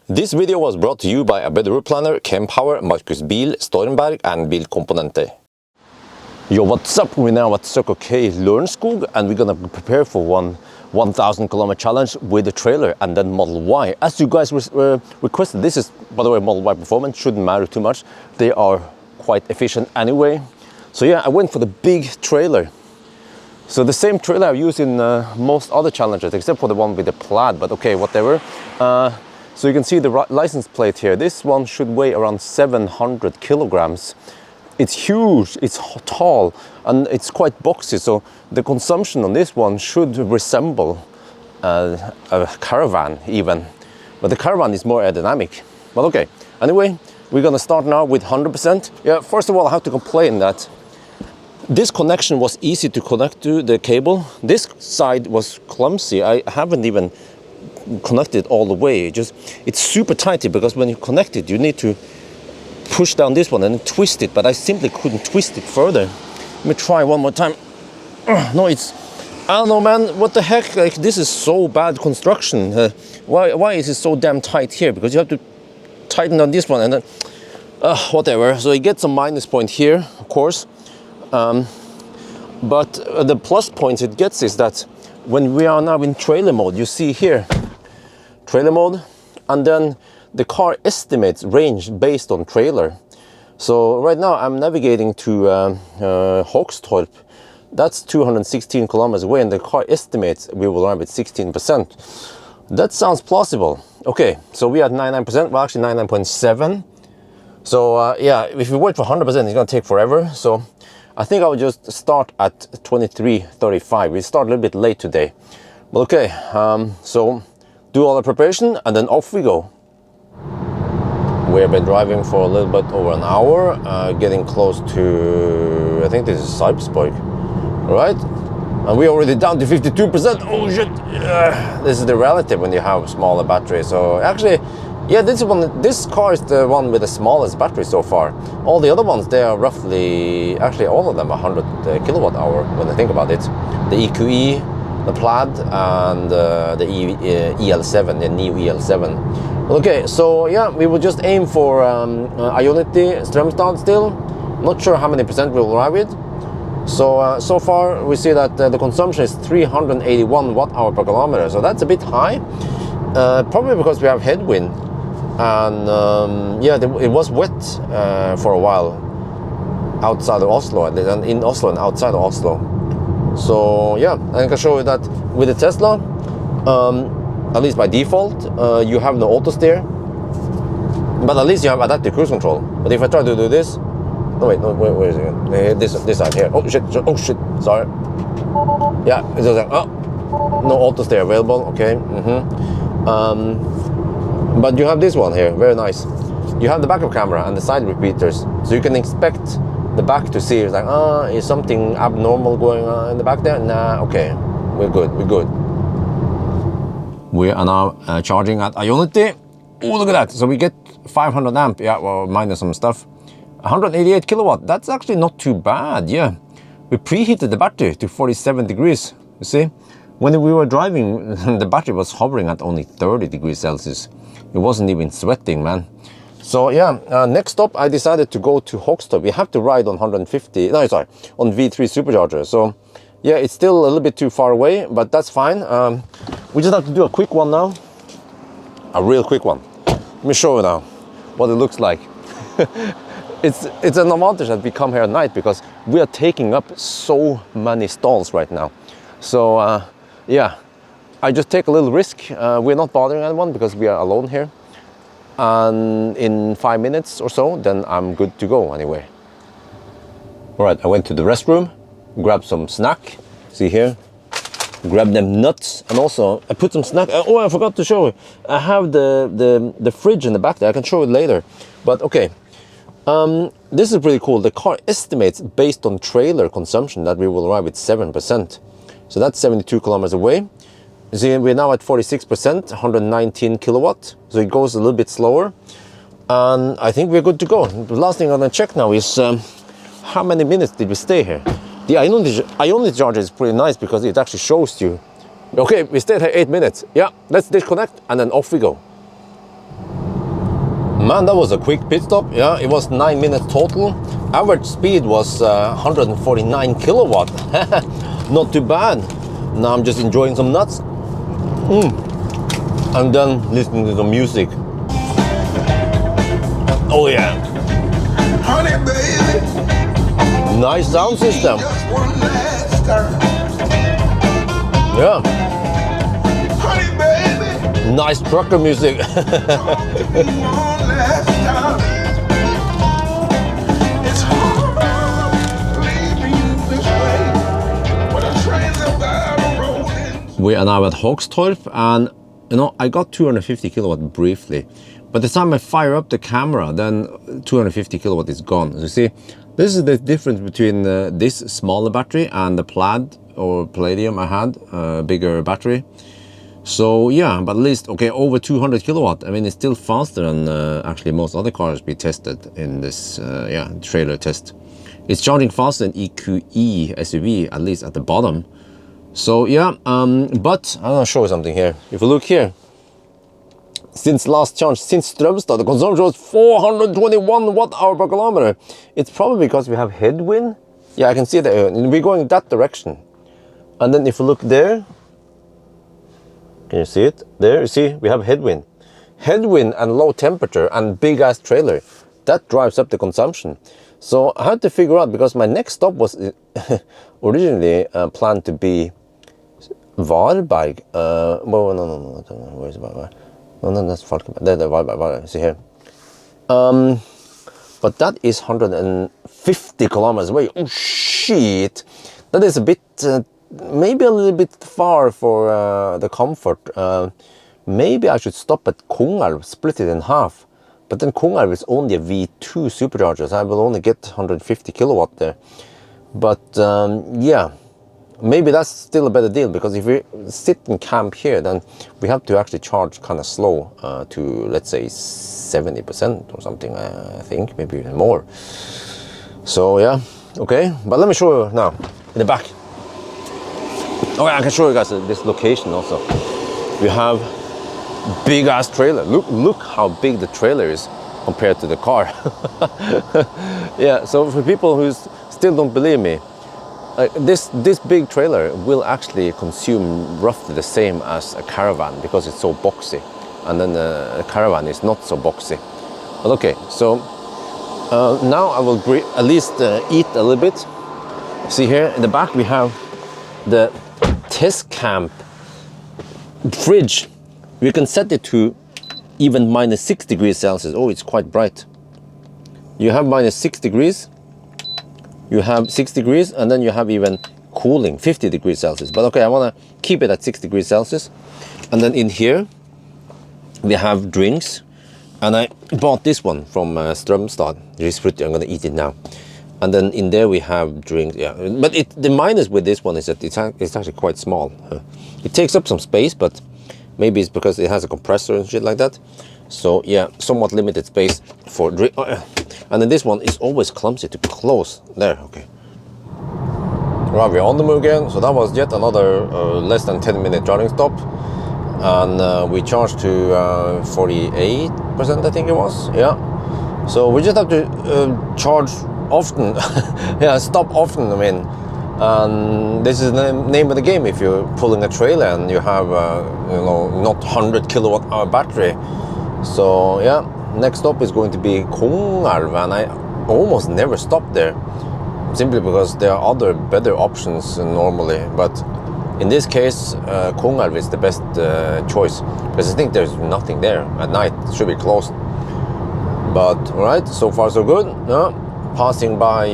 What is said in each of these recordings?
This video was brought to you by a ABRP planner, Kempower, Markus Bil, Stormberg and Bilkomponenter. Yo, what's up? We're now at Circle K Lørenskog and we're gonna prepare for 1,000 kilometer challenge with the trailer and then Model Y. As you guys requested, this is, by the way, Model Y performance, shouldn't matter too much. They are quite efficient anyway. So yeah, I went for the big trailer. So the same trailer I've used in most other challenges, except for the one with the plaid, but okay, whatever. So you can see the license plate here. This one should weigh around 700 kilograms. It's huge, it's tall, and it's quite boxy. So the consumption on this one should resemble a caravan even. But the caravan is more aerodynamic. But okay, anyway, we're gonna start now with 100%. Yeah, first of all, I have to complain that this connection was easy to connect to the cable. This side was clumsy. I haven't even connected all the way. It's super tight because when you connect it, you need to push down this one and twist it, but I simply couldn't twist it further. Let me try one more time. No, I don't know, man, what the heck, like, this is so bad construction. Why is it so damn tight here? Because you have to tighten on this one and then whatever. So you get some minus point here, of course, but the plus points it gets is that when we are now in trailer mode, you see here trailer mode, and then the car estimates range based on trailer. So right now I'm navigating to Hogstorp. That's 216 kilometers away, and the car estimates we will arrive at 16%. That sounds plausible. Okay, so we are at 99%, well actually 99.7. So yeah, if we wait for 100%, it's gonna take forever. So I think I will just start at 23:35. We start a little bit late today. But okay, so do all the preparation and then off we go. We have been driving for a little bit over an hour, getting close to, I think this is Strømstad, right? And we're already down to 52%. Oh shit! This is the relative when you have smaller batteries. So actually, yeah, this car is the one with the smallest battery so far. All the other ones, they are roughly, actually all of them are 100 kilowatt hour when I think about it. The EQE, the plaid, and the EL7, the new EL7. Okay, so yeah, we will just aim for Ioniq Strømstad still. Not sure how many percent we will arrive with. So so far we see that the consumption is 381 watt-hour per kilometer. So that's a bit high, probably because we have headwind. And yeah, it was wet for a while outside of Oslo, and in Oslo and outside of Oslo. So yeah, I can show you that with the Tesla, at least by default, you have no auto steer, but at least you have adaptive cruise control. But if I try to do this, no wait, no, where is it? This side here. Oh shit, sorry. Yeah, it's just like, oh, no auto steer available. Okay. But you have this one here, very nice. You have the backup camera and the side repeaters, so you can expect the back to see. It's like, is something abnormal going on in the back there? Nah, okay, we're good. We are now charging at Ioniq. Oh, look at that. So we get 500 amp, yeah, well, minus some stuff. 188 kilowatt, that's actually not too bad, yeah. We preheated the battery to 47 degrees, you see? When we were driving, the battery was hovering at only 30 degrees Celsius. It wasn't even sweating, man. So yeah, next stop I decided to go to Hogstorp. We have to ride on on V3 supercharger. So yeah, it's still a little bit too far away, but that's fine. We just have to do a quick one now. A real quick one. Let me show you now what it looks like. It's an advantage that we come here at night because we are taking up so many stalls right now. So yeah, I just take a little risk. We're not bothering anyone because we are alone here. And in 5 minutes or so, then I'm good to go anyway. All right, I went to the restroom, grabbed some snack. See here, grab them nuts, and also I put some snack. Oh, I forgot to show you. I have the fridge in the back there. I can show it later. But okay, this is pretty cool. The car estimates based on trailer consumption that we will arrive at 7%. So that's 72 kilometers away. You see, we're now at 46%, 119 kilowatt. So it goes a little bit slower. And I think we're good to go. The last thing I'm gonna check now is how many minutes did we stay here? The Ioniq charger is pretty nice because it actually shows you. Okay, we stayed here 8 minutes. Yeah, let's disconnect and then off we go. Man, that was a quick pit stop. Yeah, it was 9 minutes total. Average speed was 149 kilowatt. Not too bad. Now I'm just enjoying some nuts. And then listening to the music. Oh yeah. Honey, baby. Nice sound system. Just one last time. Yeah. Honey, baby. Nice trucker music. One last time. It's hard leaving this way when the trains are rolling. We are now at Hogstorp, and you know, I got 250 kilowatt briefly. By the time I fire up the camera, then 250 kilowatt is gone. As you see, this is the difference between this smaller battery and the plaid or palladium I had, bigger battery. So yeah, but at least, okay, over 200 kilowatt. I mean, it's still faster than actually most other cars we tested in this trailer test. It's charging faster than EQE SUV, at least at the bottom. So yeah, but I'm gonna show you something here. If you look here, since last charge, since Strømstad, the consumption was 421 watt-hour per kilometer. It's probably because we have headwind. Yeah, I can see that we're going that direction. And then if you look there, can you see it? There, you see, we have headwind. Headwind and low temperature and big-ass trailer, that drives up the consumption. So I had to figure out, because my next stop was originally planned to be Varberg. No, where's Varberg? No, that's Falkenberg. There, Varberg. See here. But that is 150 kilometers away. Oh shit! That is a bit, maybe a little bit far for the comfort. Maybe I should stop at Kongelv, split it in half. But then Kongelv is only a V2 supercharger, so I will only get 150 kilowatt there. But yeah. Maybe that's still a better deal, because if we sit in camp here, then we have to actually charge kind of slow to, let's say, 70% or something, I think, maybe even more. So yeah, okay, but let me show you now in the back. Oh yeah, I can show you guys this location also. We have big ass trailer. Look how big the trailer is compared to the car. Yeah, so for people who still don't believe me, this big trailer will actually consume roughly the same as a caravan, because it's so boxy, and then a caravan is not so boxy. But okay, so now I will at least eat a little bit. See here in the back we have the test camp fridge. We can set it to even minus 6 degrees Celsius. Oh, it's quite bright. You have minus 6 degrees. You have 6 degrees, and then you have even cooling, 50 degrees Celsius. But okay, I want to keep it at 6 degrees Celsius. And then in here, we have drinks. And I bought this one from Strømstad. It's pretty, I'm going to eat it now. And then in there we have drinks, yeah. But the minus with this one is that it's actually quite small. It takes up some space, but maybe it's because it has a compressor and shit like that. So yeah, somewhat limited space for drink. And then this one is always clumsy to close. There, okay. Right, we're on the move again. So that was yet another less than 10-minute charging stop. And we charged to 48%, I think it was. Yeah. So we just have to charge often. Yeah, stop often, I mean. And this is the name of the game. If you're pulling a trailer and you have, not 100 kilowatt hour battery. So yeah, next stop is going to be Kongelv, and I almost never stop there, simply because there are other better options normally. But in this case, Kongelv is the best choice, because I think there's nothing there at night. It should be closed. But all right, so far so good. Passing by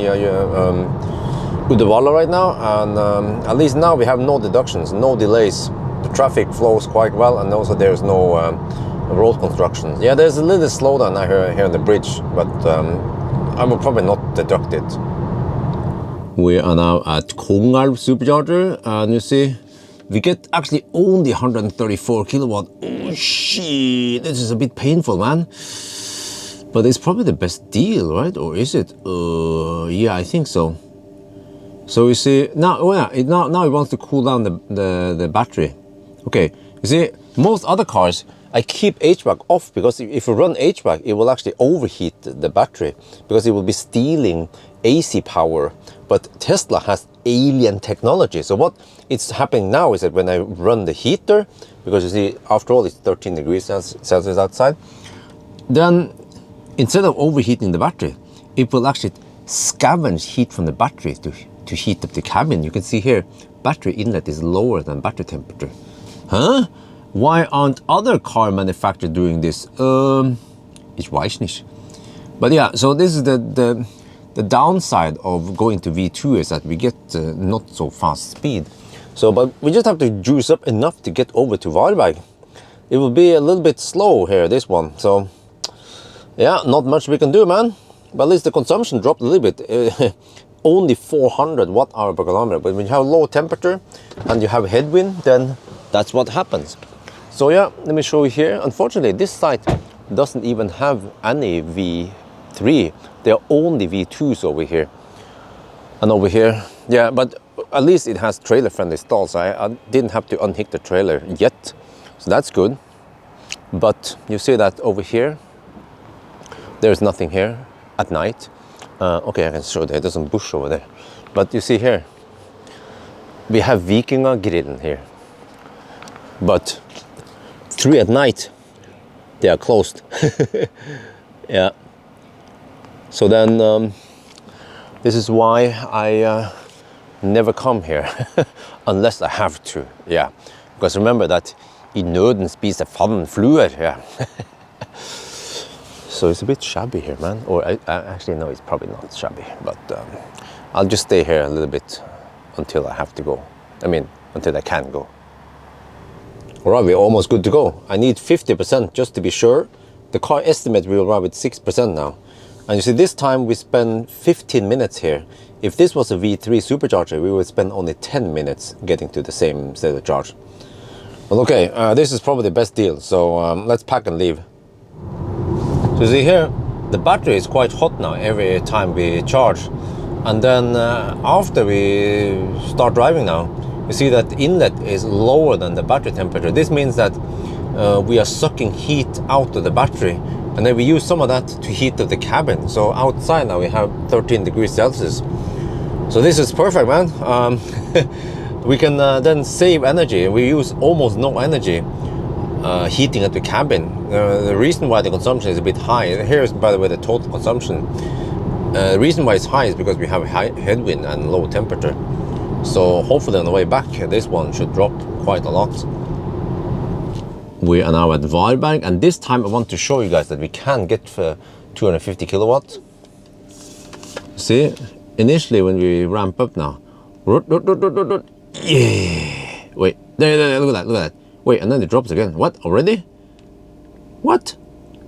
Uddevalla right now, and at least now we have no deductions, no delays. The traffic flows quite well, and also there's no road construction. Yeah, there's a little slowdown here on the bridge, but I will probably not deduct it. We are now at Kongelv supercharger, and you see, we get actually only 134 kilowatt. Oh shit, this is a bit painful, man. But it's probably the best deal, right? Or is it? Yeah, I think so. So you see, now it wants to cool down the battery. Okay, you see, most other cars I keep HVAC off because if you run HVAC, it will actually overheat the battery because it will be stealing AC power. But Tesla has alien technology. So what is happening now is that when I run the heater, because you see, after all, it's 13 degrees Celsius outside, then instead of overheating the battery, it will actually scavenge heat from the battery to heat up the cabin. You can see here, battery inlet is lower than battery temperature. Huh? Why aren't other car manufacturers doing this? Ich weiß nicht. But yeah, so this is the downside of going to V2 is that we get not so fast speed. So, but we just have to juice up enough to get over to Varberg. It will be a little bit slow here, this one. So, yeah, not much we can do, man. But at least the consumption dropped a little bit. Only 400 watt-hour per kilometer. But when you have low temperature and you have headwind, then that's what happens. So yeah, let me show you here. Unfortunately, this site doesn't even have any V3. There are only V2s over here. And over here, yeah, but at least it has trailer-friendly stalls. I didn't have to unhook the trailer yet, so that's good. But you see that over here, there's nothing here at night. Okay, I can show there. There's some bush over there. But you see here, we have Vikingagrillen here. But 3 at night, they are closed. Yeah. So then, this is why I never come here, unless I have to. Yeah. Because remember that I nøden spiser fanden fluer. Yeah. So it's a bit shabby here, man. Or I actually, no, it's probably not shabby. But I'll just stay here a little bit until I have to go. I mean, until I can go. All right, we're almost good to go. I need 50% just to be sure. The car estimate we will arrive with 6% now. And you see, this time we spend 15 minutes here. If this was a V3 supercharger, we would spend only 10 minutes getting to the same state of charge. Well, okay, this is probably the best deal. So let's pack and leave. So you see here, the battery is quite hot now every time we charge. And then after we start driving now, you see that the inlet is lower than the battery temperature. This means that we are sucking heat out of the battery, and then we use some of that to heat up the cabin. So outside now we have 13 degrees Celsius. So this is perfect, man. We can then save energy. We use almost no energy heating up the cabin. The reason why the consumption is a bit high, here's by the way the total consumption. The reason why it's high is because we have high headwind and low temperature. So hopefully on the way back, this one should drop quite a lot. We are now at Varberg, and this time I want to show you guys that we can get for 250 kilowatts. See, initially when we ramp up now, yeah, wait, there, look at that. Wait, and then it drops again. What, already? What?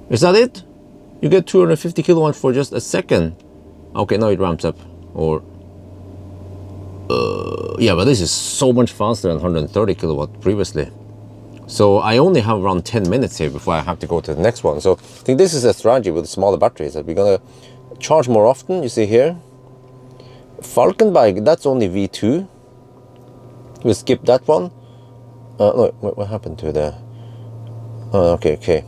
Is that it? You get 250 kilowatts for just a second. Okay, now it ramps up, or yeah, but this is so much faster than 130 kilowatt previously. So I only have around 10 minutes here before I have to go to the next one. So I think this is a strategy with smaller batteries, that we're gonna charge more often. You see here, Falkenberg, that's only V2. We'll skip that one. No, what happened to the... Oh, okay.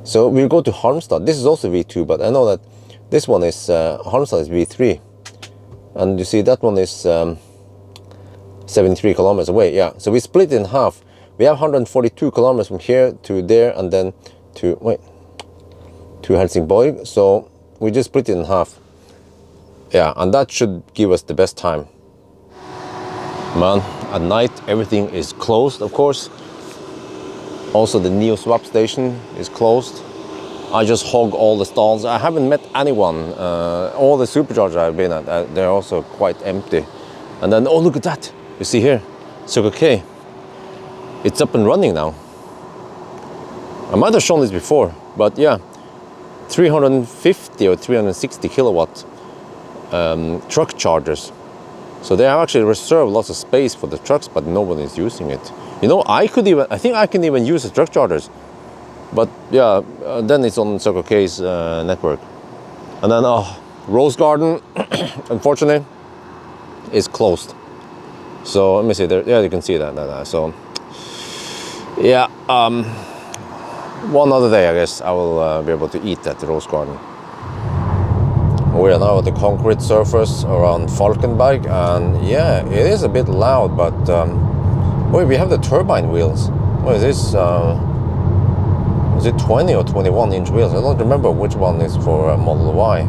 So we'll go to Halmstad. This is also V2, but I know that this one is, Halmstad is V3. And you see that one is 73 kilometers away. Yeah, so we split it in half. We have 142 kilometers from here to there, and then to Helsingborg. So we just split it in half. Yeah, and that should give us the best time. Man, at night everything is closed, of course. Also the Neo swap station is closed. I just hog all the stalls. I haven't met anyone. All the superchargers I've been at, they're also quite empty. And then, oh, look at that. You see here, Circle K. It's up and running now. I might have shown this before, but yeah, 350 or 360 kilowatt truck chargers. So they have actually reserved lots of space for the trucks, but no one is using it. You know, I think I can even use the truck chargers. But yeah, then it's on Circle K's network. And then Rose Garden, unfortunately, is closed. So let me see there. Yeah, you can see that. So yeah, one other day, I guess, I will be able to eat at the rose garden. We are now at the concrete surface around Falkenberg, and yeah, it is a bit loud, but wait, we have the turbine wheels. What is this? Is it 20 or 21 inch wheels? I don't remember which one is for Model Y.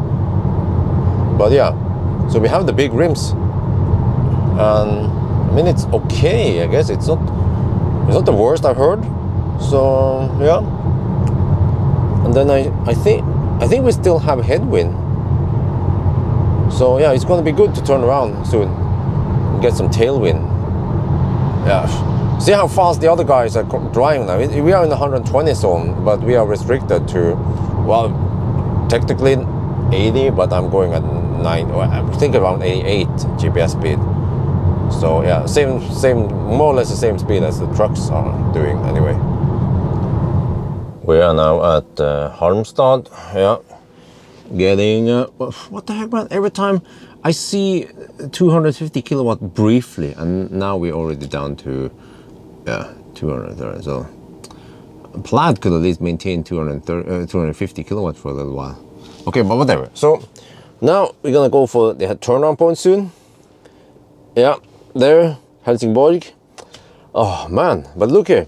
But yeah, so we have the big rims, and I mean it's okay. I guess it's not the worst I've heard. So yeah, and then I think we still have headwind. So yeah, it's going to be good to turn around soon and get some tailwind. Yeah, see how fast the other guys are driving now. We are in the 120 zone, but we are restricted to, well, technically 80, but I'm going at 9, or I think around 88 GPS speed. So yeah, same, more or less the same speed as the trucks are doing anyway. We are now at Halmstad. Yeah. Getting what the heck, man? Every time I see 250 kilowatt briefly, and now we're already down to 230. So Plaid could at least maintain 250 kilowatt for a little while. Okay, but whatever. So now we're gonna go for the turnaround point soon. Yeah, there, Helsingborg. Oh man, but look here.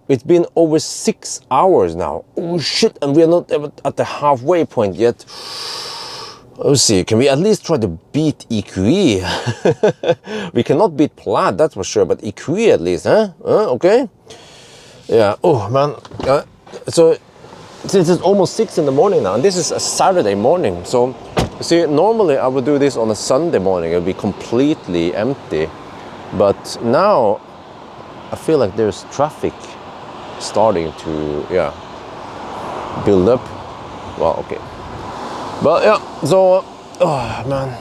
It's been over 6 hours now. Oh shit, and we are not even at the halfway point yet. Let's see, can we at least try to beat EQE? We cannot beat Plaid, that's for sure, but EQE at least, huh? Okay. Yeah, oh man. So, since it's almost 6 in the morning now, and this is a Saturday morning, so, see, normally I would do this on a Sunday morning, it would be completely empty. But now, I feel like there's traffic starting to build up. Well, okay, but yeah, so oh man,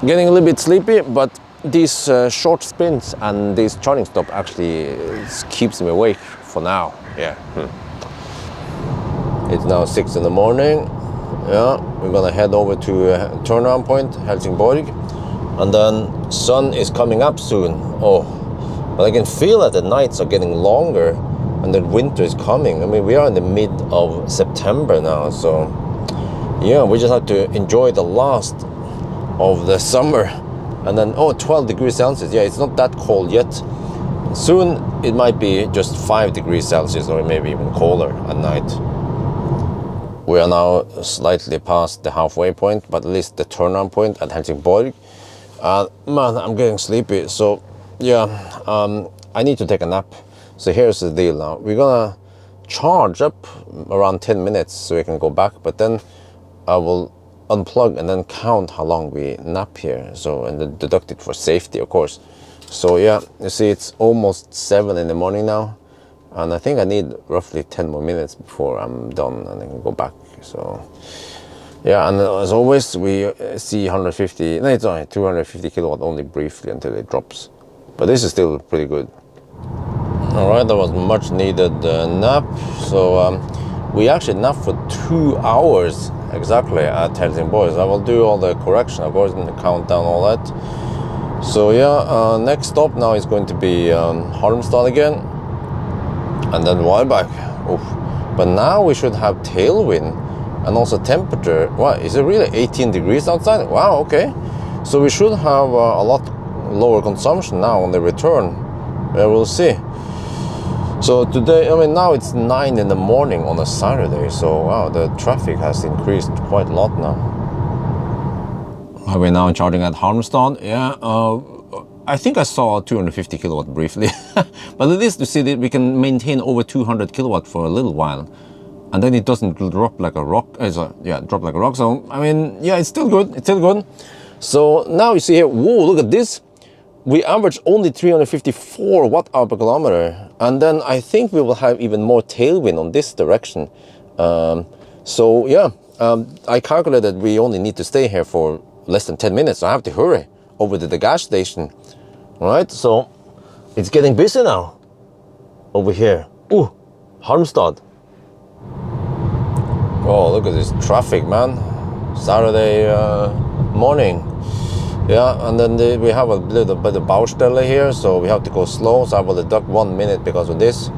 getting a little bit sleepy, but these short sprints and this charging stop actually keeps me awake for now. Yeah. It's now 6 in the morning. Yeah, we're gonna head over to turnaround point Helsingborg, and then sun is coming up soon. Oh, but I can feel that the nights are getting longer and that winter is coming. I mean, we are in the mid of September now, so yeah, we just have to enjoy the last of the summer. And then, 12 degrees Celsius. Yeah, it's not that cold yet. Soon it might be just 5 degrees Celsius or maybe even colder at night. We are now slightly past the halfway point, but at least the turnaround point at Helsingborg. Man, I'm getting sleepy, so yeah, I need to take a nap. So here's the deal now. We're gonna charge up around 10 minutes so we can go back, but then I will unplug and then count how long we nap here. So, and then deduct it for safety, of course. So yeah, you see it's almost 7 in the morning now. And I think I need roughly 10 more minutes before I'm done and I can go back. So yeah, and as always, we see 250 kilowatt only briefly until it drops. But this is still pretty good. All right, that was much needed nap. So we actually napped for 2 hours exactly at Helsingborg. So I will do all the correction, of course, and count down all that. So yeah, next stop now is going to be Halmstad again, and then Varberg. Oof. But now we should have tailwind and also temperature. What, is it really 18 degrees outside? Wow, okay. So we should have a lot lower consumption now on the return. We'll see. So today, I mean, now it's 9 in the morning on a Saturday. So wow, the traffic has increased quite a lot now. Are we now charging at Halmstad? Yeah, I think I saw 250 kilowatt briefly. But at least you see that we can maintain over 200 kilowatt for a little while. And then it doesn't drop like a rock. Drop like a rock. So, I mean, yeah, it's still good. It's still good. So now you see here, whoa, look at this. We average only 354 watt-hour per kilometer. And then I think we will have even more tailwind on this direction. So yeah, I calculated we only need to stay here for less than 10 minutes. So I have to hurry over to the gas station. All right, so it's getting busy now over here. Ooh, Halmstad. Oh, look at this traffic, man. Saturday morning. Yeah, and then we have a little bit of Baustelle here, so we have to go slow. So I will deduct 1 minute because of this.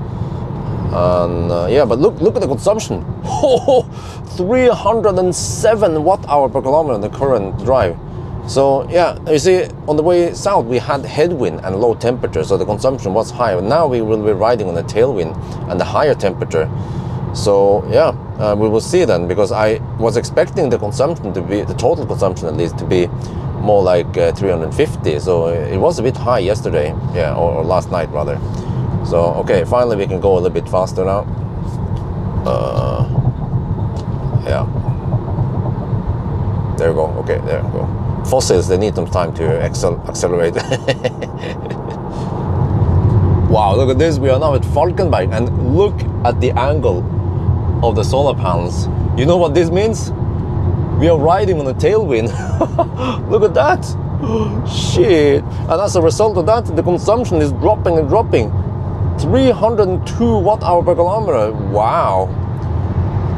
And yeah, but look at the consumption. 307 watt-hour per kilometer in the current drive. So yeah, you see, on the way south we had headwind and low temperature, so the consumption was high. Now we will be riding on the tailwind and the higher temperature. So yeah, we will see then, because I was expecting the consumption to be, the total consumption at least, to be more like 350. So it was a bit high yesterday, yeah, or last night rather. So okay, finally we can go a little bit faster now. Yeah. There we go. Okay, there we go. Fossils, they need some time to accelerate. Wow, look at this. We are now at Falkenberg, and look at the angle of the solar panels. You know what this means? We are riding on a tailwind. Look at that. Shit. And as a result of that, the consumption is dropping and dropping. 302 watt-hour per kilometer. Wow.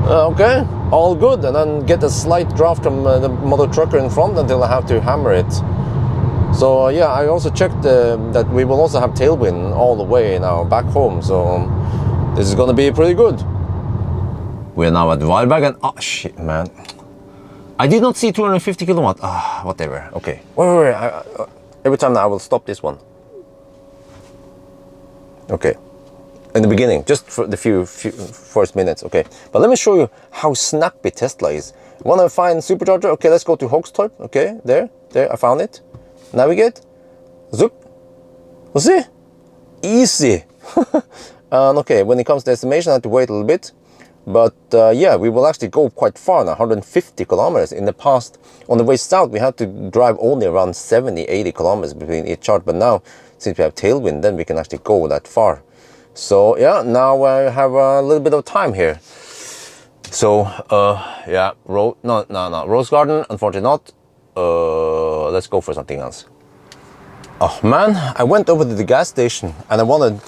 Okay, all good. And then get a slight draft from the mother trucker in front until I have to hammer it. So yeah, I also checked that we will also have tailwind all the way now back home. So this is gonna be pretty good. We're now at Varberg, and oh shit, man. I did not see 250 kilowatt. Whatever. Okay. Wait. Every time now I will stop this one. Okay. In the beginning, just for the few first minutes. Okay. But let me show you how snappy Tesla is. Want to find supercharger? Okay, let's go to Hogstorp. Okay, there, I found it. Navigate. Zoop. We'll see. Easy. And okay, when it comes to estimation, I have to wait a little bit. But yeah, we will actually go quite far now, 150 kilometers. In the past, on the way south, we had to drive only around 70-80 kilometers between each charge. But now, since we have tailwind, then we can actually go that far. So yeah, now I have a little bit of time here. So yeah, Rose Garden, unfortunately not. Let's go for something else. Oh man, I went over to the gas station and I wanted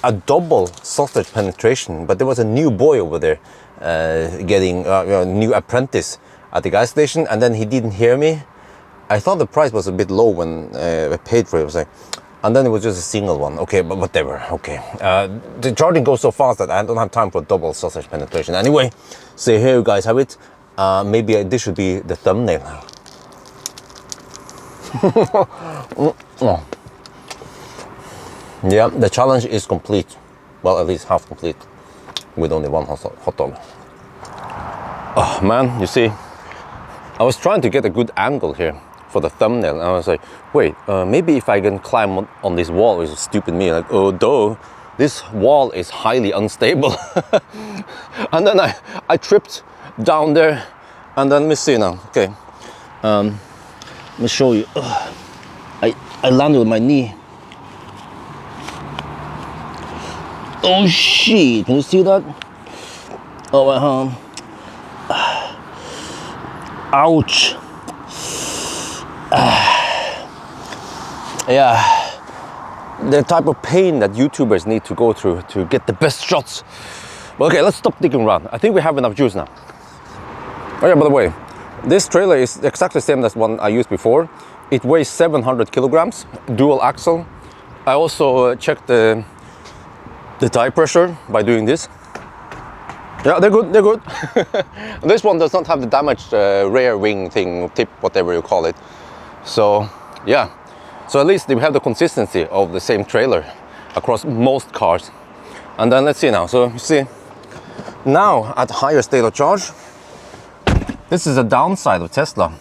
a double sausage penetration, but there was a new boy over there getting a new apprentice at the gas station, and then he didn't hear me. I thought the price was a bit low when I paid for it. I was like, and then it was just a single one. Okay, but whatever. Okay, the charging goes so fast that I don't have time for double sausage penetration. Anyway, so here you guys have it. Maybe this should be the thumbnail now. Yeah, the challenge is complete. Well, at least half complete, with only one hot dog. Oh man, you see, I was trying to get a good angle here for the thumbnail, and I was like, wait, maybe if I can climb on this wall, which is stupid me, like, oh duh, this wall is highly unstable. And then I tripped down there, and then let me see now. Okay, let me show you. I landed with my knee. Oh shit, can you see that? Oh, ouch. Yeah, the type of pain that YouTubers need to go through to get the best shots. But okay, let's stop digging around. I think we have enough juice now. Oh yeah, by the way, this trailer is exactly the same as one I used before. It weighs 700 kilograms, dual axle. I also checked the tire pressure by doing this. Yeah, they're good. This one does not have the damaged rear wing thing, tip, whatever you call it. So yeah, so at least we have the consistency of the same trailer across most cars. And then let's see now. So you see, now at higher state of charge, this is a downside of Tesla.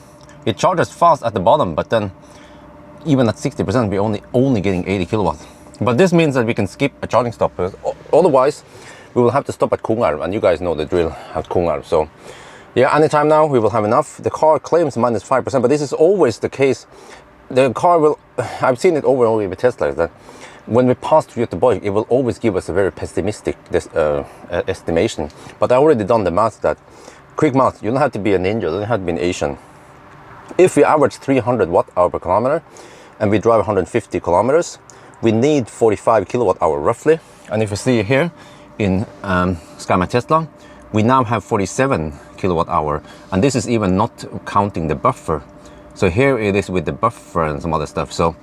It charges fast at the bottom, but then even at 60%, we're only getting 80 kilowatts. But this means that we can skip a charging stop. Otherwise, we will have to stop at Kongarv, and you guys know the drill at Kongarv. So yeah, anytime now we will have enough. The car claims minus 5%, but this is always the case. The car will, I've seen it over and over with Tesla, is that when we pass through Göteborg, it will always give us a very pessimistic estimation. But I already done the math, that quick math, you don't have to be a ninja, you don't have to be an Asian. If we average 300 watt-hour per kilometer and we drive 150 kilometers, we need 45 kilowatt-hour roughly. And if you see here in ScanMyTesla, we now have 47 kilowatt-hour, and this is even not counting the buffer. So here it is with the buffer and some other stuff. So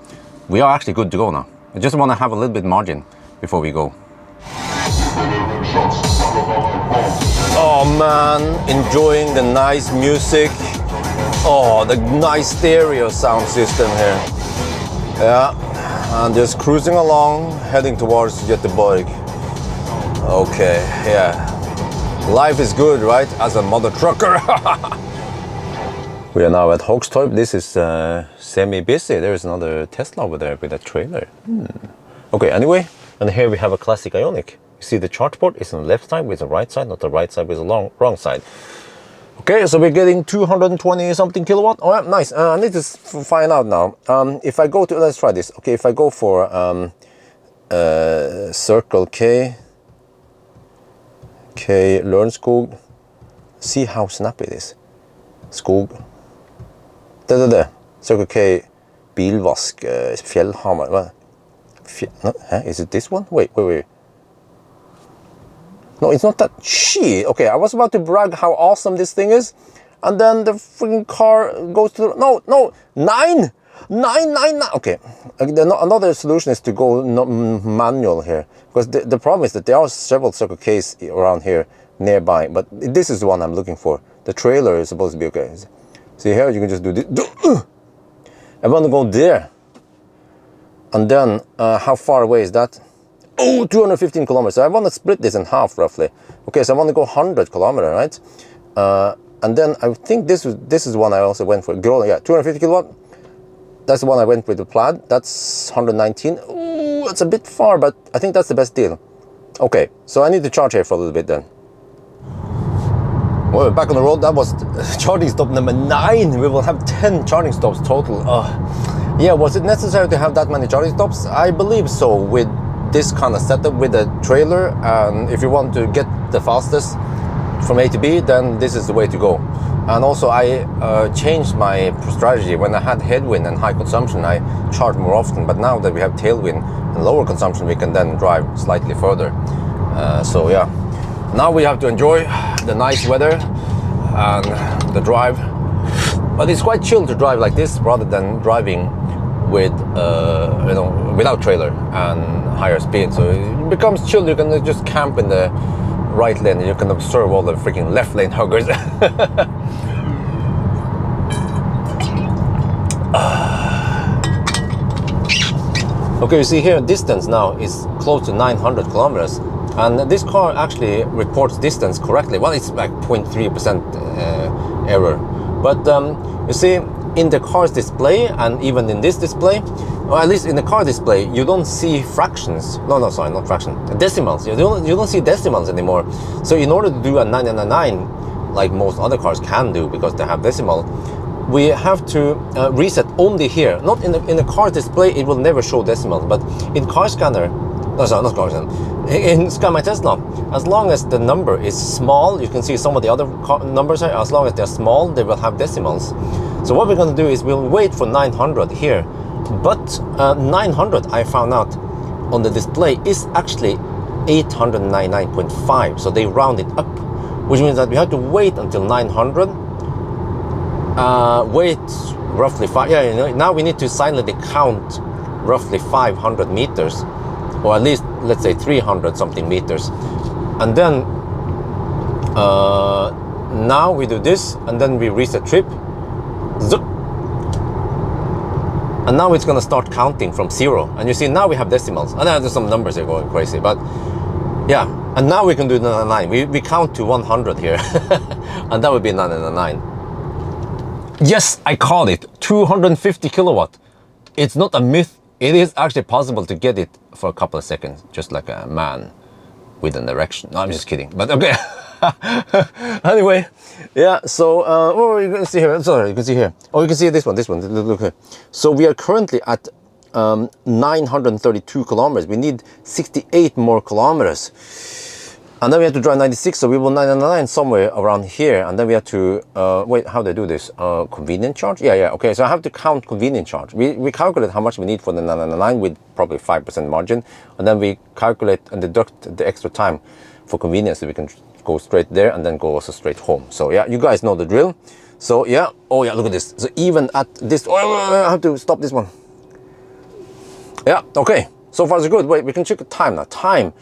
we are actually good to go now. I just want to have a little bit margin before we go. Oh man, enjoying the nice music. Oh, the nice stereo sound system here. Yeah, and just cruising along, heading towards Göteborg. Okay, yeah. Life is good, right? As a mother trucker. We are now at Hogstorp. This is semi-busy. There is another Tesla over there with a trailer. Okay, anyway, and here we have a classic Ioniq. You see the charge port is on the left side with the right side, not the right side with the wrong side. Okay, so we're getting 220 something kilowatt. Oh, yeah, nice. I need to find out now. If I go to, let's try this. Okay, if I go for Circle K, Lørenskog, see how snappy it is. Skog. Det. Circle K, Bilvask, Fjellhamar. No, is it this one? Wait. No, it's not that. Shit. Okay, I was about to brag how awesome this thing is, and then the freaking car goes to the, no, 9. Okay, another solution is to go manual here, because the problem is that there are several Circle Ks around here nearby, but this is the one I'm looking for. The trailer is supposed to be okay. See here, you can just do this. I want to go there, and then how far away is that? Oh, 215 kilometers. So I want to split this in half roughly. Okay, so I want to go 100 kilometers, right? And then I think this is the one I also went for. Yeah, 250 kilowatt. That's the one I went with the Plaid. That's 119. Ooh, that's a bit far, but I think that's the best deal. Okay, so I need to charge here for a little bit then. Well, back on the road. That was charging stop number 9. We will have 10 charging stops total. Yeah, was it necessary to have that many charging stops? I believe so, with this kind of setup with a trailer. And if you want to get the fastest from A to B, then this is the way to go. And also I changed my strategy. When I had headwind and high consumption, I charged more often, but now that we have tailwind and lower consumption, we can then drive slightly further. So yeah, now we have to enjoy the nice weather and the drive. But it's quite chill to drive like this rather than driving with without trailer and higher speed. So it becomes chill. You can just camp in the right lane and you can observe all the freaking left lane huggers. Okay, you see here distance now is close to 900 kilometers, and this car actually reports distance correctly. Well, it's like 0.3% error, but you see in the car's display and even in this display, or at least in the car display, you don't see fractions. No, sorry, not fraction. Decimals. You don't see decimals anymore. So in order to do a 999, like most other cars can do because they have decimal, we have to reset only here. Not in the car display, it will never show decimals, but in car scanner, no, sorry, not car scanner, in ScanMyTesla, as long as the number is small, you can see some of the other numbers here, as long as they're small, they will have decimals. So what we're going to do is we'll wait for 900 here, but 900 I found out on the display is actually 899.5, so they round it up, which means that we have to wait until 900. Wait roughly now we need to silently count roughly 500 meters, or at least let's say 300 something meters, and then now we do this and then we reset trip. Zup. And now it's gonna start counting from 0, and you see now we have decimals, and there's some numbers here going crazy, but yeah, and now we can do 999. We count to 100 here and that would be 999. Yes, I called it. 250 kilowatt. It's not a myth. It is actually possible to get it for a couple of seconds, just like a man with an erection. No, I'm just kidding, but okay. Anyway, yeah, so oh, you can see here. Sorry, you can see here. Oh, you can see this one. Look here. So we are currently at 932 kilometers. We need 68 more kilometers. And then we have to drive 96, so we will 999 somewhere around here. And then we have to, wait, how do I do this? Convenient charge? Yeah, okay. So I have to count convenient charge. We calculate how much we need for the 999 with probably 5% margin. And then we calculate and deduct the extra time for convenience, so we can go straight there and then go also straight home. So yeah, you guys know the drill. So yeah, oh yeah, look at this. So even at this, oh, I have to stop this one. Yeah, okay. So far so good. Wait, we can check the time now. Time.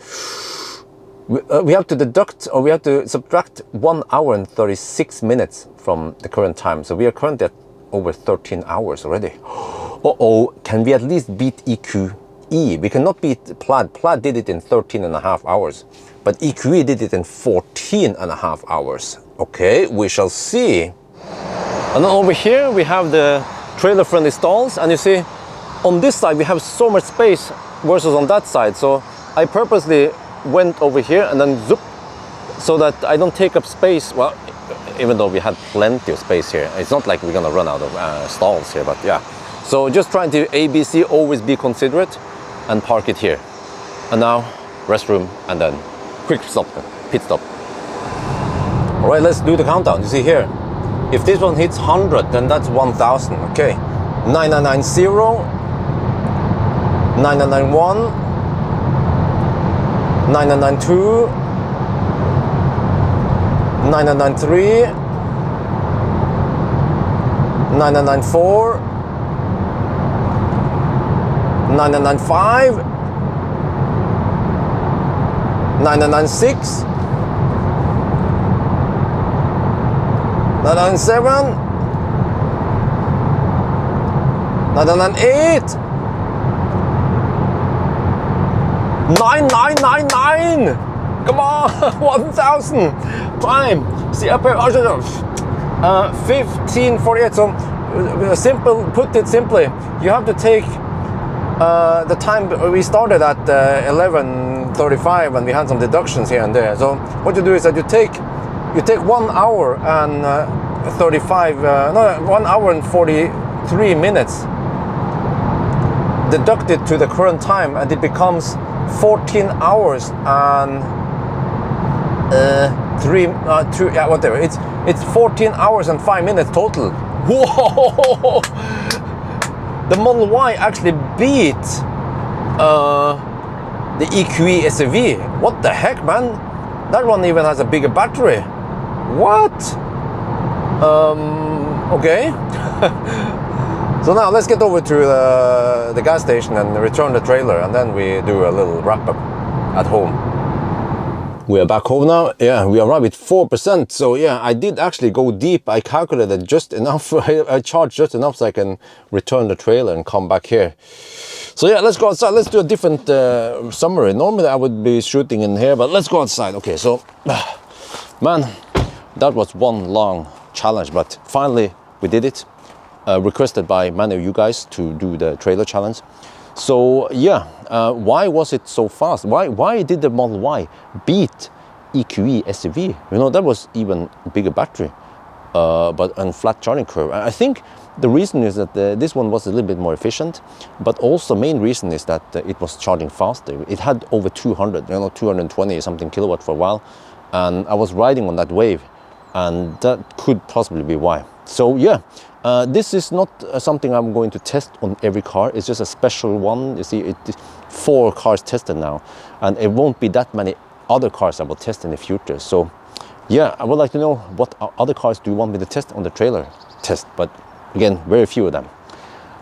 we have to deduct, or we have to subtract 1 hour and 36 minutes from the current time. So we are currently at over 13 hours already. Uh-oh, can we at least beat EQE? We cannot beat Plaid. Plaid did it in 13.5 hours, but EQE did it in 14.5 hours. Okay, we shall see. And then over here we have the trailer-friendly stalls, and you see on this side we have so much space versus on that side. So I purposely went over here and then zoop, so that I don't take up space. Well, even though we had plenty of space here, it's not like we're gonna run out of stalls here, but yeah. So just trying to ABC, always be considerate, and park it here. And now restroom, and then quick stop, pit stop. All right, let's do the countdown. You see here, if this one hits 100, then that's 1,000. Okay, 9990, 9991, 9992, 9993, 9994, 9995, 9996, 997, 998, 9999. Come on, 1,000. Climb. See up here. 1548. So simple. Put it simply, you have to take the time. We started at 11:35, and we had some deductions here and there. So what you do is that you take 1 hour and 1 hour and 43 minutes. Deduct it to the current time, and it becomes 14 hours and whatever. It's 14 hours and 5 minutes total. Whoa! The Model Y actually beat the EQE SUV. What the heck, man? That one even has a bigger battery. What? Okay. So now let's get over to the gas station and return the trailer, and then we do a little wrap up at home. We are back home now. Yeah, we arrived at 4%. So yeah, I did actually go deep. I calculated just enough. I charged just enough so I can return the trailer and come back here. So yeah, let's go outside. Let's do a different summary. Normally I would be shooting in here, but let's go outside. Okay, so man, that was one long challenge, but finally we did it. Requested by many of you guys to do the trailer challenge. So yeah, why was it so fast? Why did the Model Y beat EQE SUV? You know, that was even bigger battery, but on flat charging curve. I think the reason is that this one was a little bit more efficient, but also main reason is that it was charging faster. It had over 200, 220 something kilowatt for a while, and I was riding on that wave, and that could possibly be why. So yeah. This is not something I'm going to test on every car. It's just a special one. You see, it's 4 cars tested now, and it won't be that many other cars I will test in the future. So yeah, I would like to know what other cars do you want me to test on the trailer test, but again, very few of them.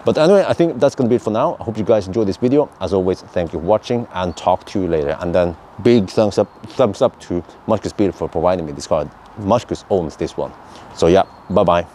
But anyway, I think that's going to be it for now. I hope you guys enjoyed this video. As always, thank you for watching, and talk to you later. And then big thumbs up to Marcus Beer for providing me this car. Marcus owns this one. So yeah, bye-bye.